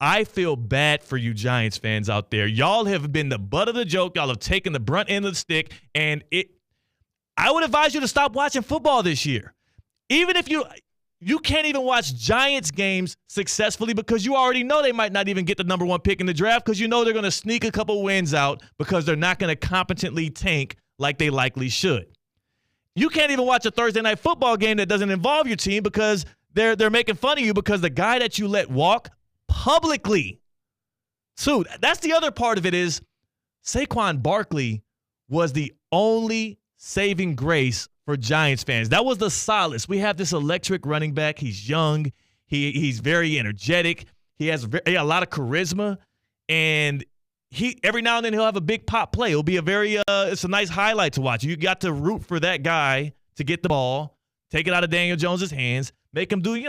I feel bad for you Giants fans out there. Y'all have been the butt of the joke. Y'all have taken the brunt end of the stick, and I would advise you to stop watching football this year. Even if you can't even watch Giants games successfully because you already know they might not even get the number 1 pick in the draft because you know they're going to sneak a couple wins out because they're not going to competently tank like they likely should. You can't even watch a Thursday night football game that doesn't involve your team because they're making fun of you because the guy that you let walk publicly. So that's the other part of it is Saquon Barkley was the only saving grace for Giants fans. That was the solace. We have this electric running back. He's young. He's very energetic. He has a lot of charisma, and every now and then he'll have a big pop play. It'll be it's a nice highlight to watch. You got to root for that guy to get the ball, take it out of Daniel Jones's hands, make him do,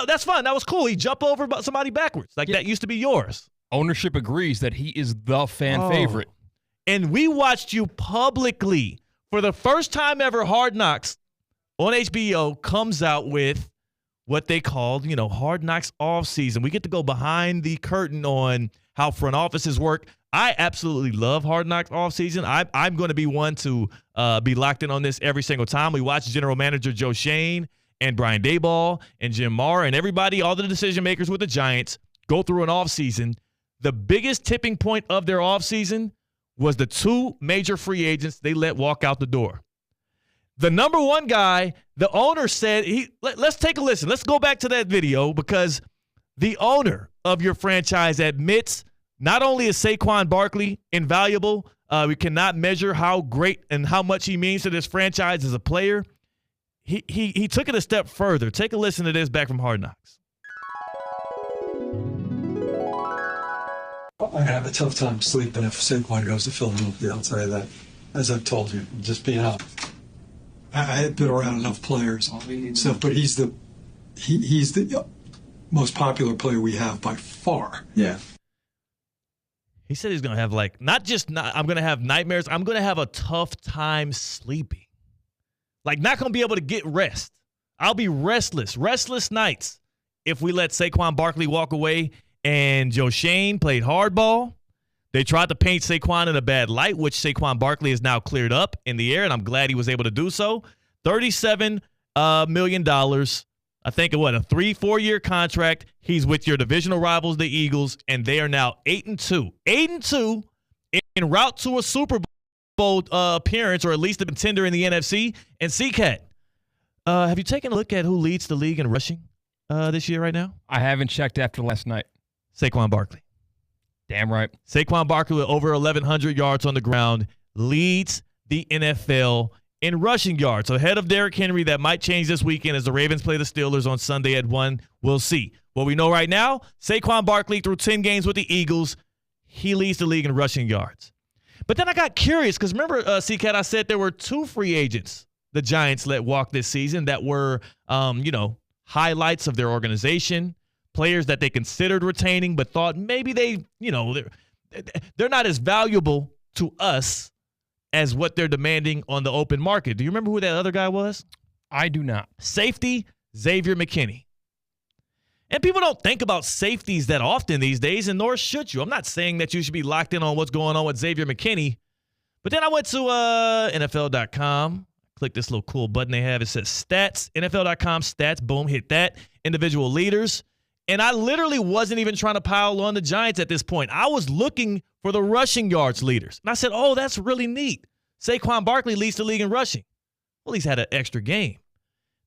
that's fun. That was cool. He jumped over somebody backwards. That used to be yours. Ownership agrees that he is the fan favorite. And we watched you publicly. For the first time ever, Hard Knocks on HBO comes out with what they called, Hard Knocks off season. We get to go behind the curtain on how front offices work. I absolutely love Hard Knocks off season. I'm going to be one to be locked in on this every single time. We watch general manager Joe Shane and Brian Daboll and Jim Mara and everybody, all the decision makers with the Giants, go through an off season. The biggest tipping point of their off season was the 2 major free agents they let walk out the door. The number 1 guy, the owner said, let's take a listen. Let's go back to that video because the owner of your franchise admits not only is Saquon Barkley invaluable, we cannot measure how great and how much he means to this franchise as a player. He took it a step further. Take a listen to this back from Hard Knocks. I have a tough time sleeping if Saquon goes to Philadelphia, I'll tell you that. As I've told you, just being honest. I've been around enough players and stuff, but he's the most popular player we have by far. Yeah. He said he's going to have I'm going to have nightmares. I'm going to have a tough time sleeping. Not going to be able to get rest. I'll be restless nights if we let Saquon Barkley walk away. And Joe Shane played hardball. They tried to paint Saquon in a bad light, which Saquon Barkley is now cleared up in the air, and I'm glad he was able to do so. $37 million. I think, a 3-4 year contract. He's with your divisional rivals, the Eagles, and they are now 8-2. 8-2 en route to a Super Bowl appearance, or at least a contender in the NFC. And C-Cat, have you taken a look at who leads the league in rushing this year right now? I haven't checked after last night. Saquon Barkley. Damn right. Saquon Barkley with over 1,100 yards on the ground leads the NFL in rushing yards. So ahead of Derrick Henry, that might change this weekend as the Ravens play the Steelers on Sunday at 1. We'll see. What we know right now, Saquon Barkley through 10 games with the Eagles, he leads the league in rushing yards. But then I got curious because remember, C-Cat, I said there were 2 free agents the Giants let walk this season that were, highlights of their organization. Players that they considered retaining but thought maybe they're not as valuable to us as what they're demanding on the open market. Do you remember who that other guy was? I do not. Safety, Xavier McKinney. And people don't think about safeties that often these days, and nor should you. I'm not saying that you should be locked in on what's going on with Xavier McKinney. But then I went to NFL.com. Click this little cool button they have. It says stats, NFL.com stats. Boom, hit that. Individual leaders. And I literally wasn't even trying to pile on the Giants at this point. I was looking for the rushing yards leaders. And I said, oh, that's really neat. Saquon Barkley leads the league in rushing. Well, he's had an extra game.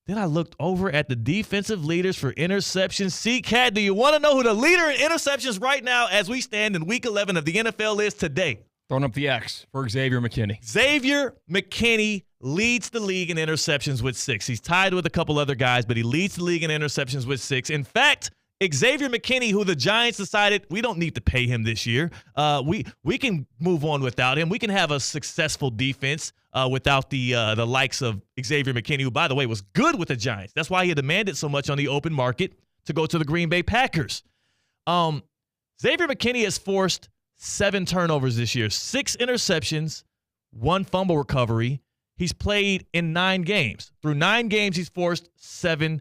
Then I looked over at the defensive leaders for interceptions. C-Cat, do you want to know who the leader in interceptions right now as we stand in Week 11 of the NFL is today? Throwing up the X for Xavier McKinney. Xavier McKinney leads the league in interceptions with 6. He's tied with a couple other guys, but he leads the league in interceptions with 6. In fact, Xavier McKinney, who the Giants decided we don't need to pay him this year. We can move on without him. We can have a successful defense without the likes of Xavier McKinney, who, by the way, was good with the Giants. That's why he demanded so much on the open market to go to the Green Bay Packers. Xavier McKinney has forced 7 turnovers this year, 6 interceptions, 1 fumble recovery. He's played in 9 games. Through 9 games, he's forced 7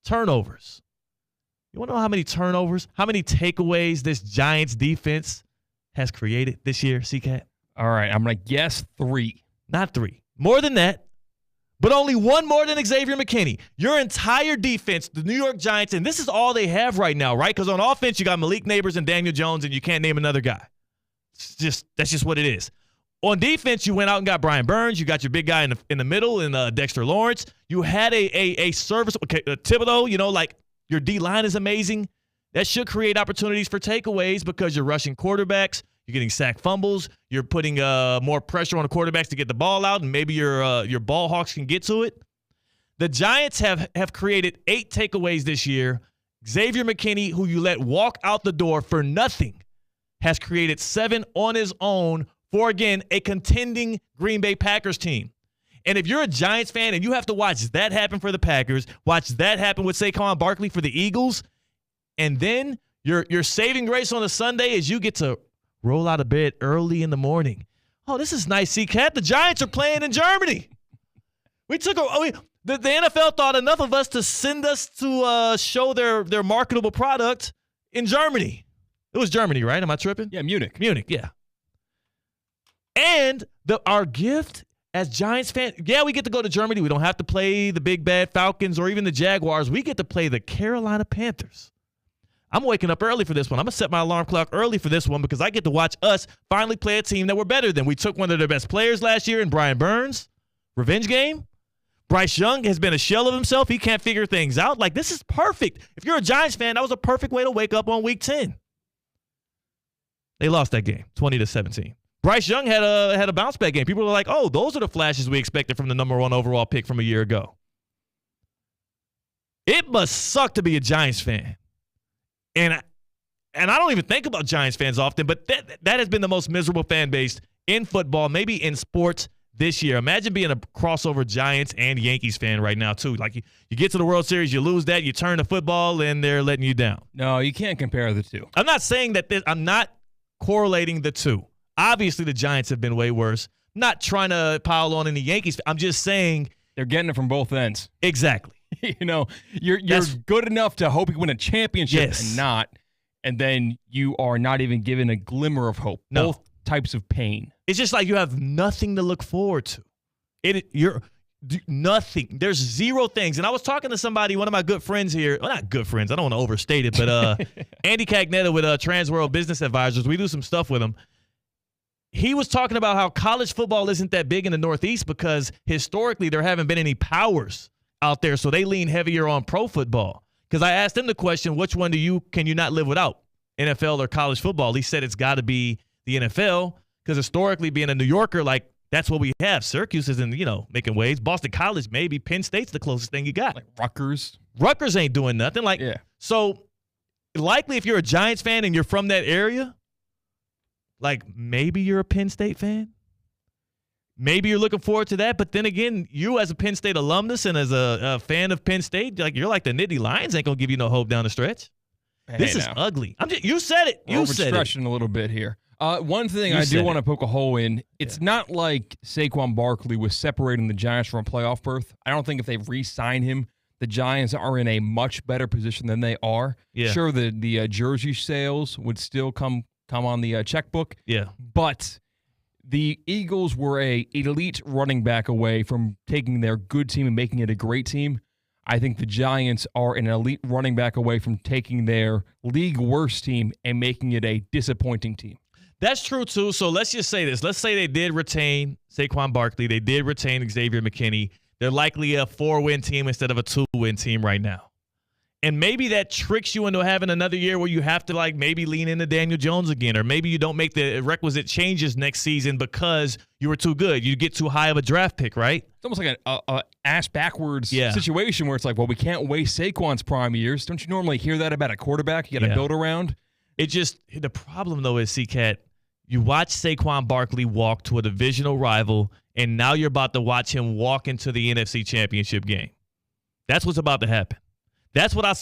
turnovers. You want to know how many turnovers, how many takeaways this Giants defense has created this year, C-Cat? All right, I'm going to guess 3. Not 3. More than that, but only one more than Xavier McKinney. Your entire defense, the New York Giants, and this is all they have right now, right? Because on offense, you got Malik Neighbors and Daniel Jones, and you can't name another guy. That's just what it is. On defense, you went out and got Brian Burns. You got your big guy in the middle, and Dexter Lawrence. You had a service, Thibodeau. Like your D line is amazing. That should create opportunities for takeaways because you're rushing quarterbacks. You're getting sack fumbles. You're putting more pressure on the quarterbacks to get the ball out, and maybe your ball hawks can get to it. The Giants have created 8 takeaways this year. Xavier McKinney, who you let walk out the door for nothing, has created 7 on his own for, again, a contending Green Bay Packers team. And if you're a Giants fan and you have to watch that happen for the Packers, watch that happen with Saquon Barkley for the Eagles, and then your saving grace on a Sunday is you get to roll out of bed early in the morning. Oh, this is nice, C-Cat. The Giants are playing in Germany. The NFL thought enough of us to send us to show their marketable product in Germany. It was Germany, right? Am I tripping? Yeah, Munich. Munich, yeah. And our gift as Giants fans, we get to go to Germany. We don't have to play the big bad Falcons or even the Jaguars. We get to play the Carolina Panthers. I'm waking up early for this one. I'm going to set my alarm clock early for this one because I get to watch us finally play a team that we're better than. We took one of their best players last year in Brian Burns. Revenge game. Bryce Young has been a shell of himself. He can't figure things out. Like, this is perfect. If you're a Giants fan, that was a perfect way to wake up on week 10. They lost that game, 20-17. Bryce Young had a bounce back game. People were like, oh, those are the flashes we expected from the number 1 overall pick from a year ago. It must suck to be a Giants fan. And I don't even think about Giants fans often, but that has been the most miserable fan base in football, maybe in sports this year. Imagine being a crossover Giants and Yankees fan right now, too. Like, you get to the World Series, you lose that, you turn to football, and they're letting you down. No, you can't compare the two. I'm not saying that I'm not correlating the two. Obviously, the Giants have been way worse. Not trying to pile on any Yankees. I'm just saying they're getting it from both ends. Exactly. You're good enough to hope you win a championship and not, and then you are not even given a glimmer of hope. No. Both types of pain. It's just like you have nothing to look forward to. You're nothing. There's 0 things. And I was talking to somebody, one of my good friends here. Well, not good friends. I don't want to overstate it, but Andy Cagnetta with Transworld Business Advisors. We do some stuff with him. He was talking about how college football isn't that big in the Northeast because historically there haven't been any powers out there, so they lean heavier on pro football. Because I asked him the question, which one can you not live without, NFL or college football? He said it's got to be the NFL because historically, being a New Yorker, like that's what we have. Syracuse isn't, making waves. Boston College, maybe. Penn State's the closest thing you got. Like Rutgers. Rutgers ain't doing nothing. So likely if you're a Giants fan and you're from that area, like maybe you're a Penn State fan. Maybe you're looking forward to that, but then again, you as a Penn State alumnus and as a fan of Penn State, you're like the Nittany Lions ain't gonna give you no hope down the stretch. This is ugly. You said it. You said it. Overstretching a little bit here. One thing I do want to poke a hole in, it's not like Saquon Barkley was separating the Giants from a playoff berth. I don't think if they re-sign him, the Giants are in a much better position than they are. Yeah. Sure, the jersey sales would still come on the checkbook. Yeah. But the Eagles were a elite running back away from taking their good team and making it a great team. I think the Giants are an elite running back away from taking their league worst team and making it a disappointing team. That's true, too. So let's just say this. Let's say they did retain Saquon Barkley. They did retain Xavier McKinney. They're likely a 4-win team instead of a 2-win team right now. And maybe that tricks you into having another year where you have to maybe lean into Daniel Jones again, or maybe you don't make the requisite changes next season because you were too good. You get too high of a draft pick, right? It's almost like an ass backwards situation where it's like, well, we can't waste Saquon's prime years. Don't you normally hear that about a quarterback you got to build around? The problem, though, is, C-Cat, you watch Saquon Barkley walk to a divisional rival, and now you're about to watch him walk into the NFC Championship game. That's what's about to happen. That's what I saw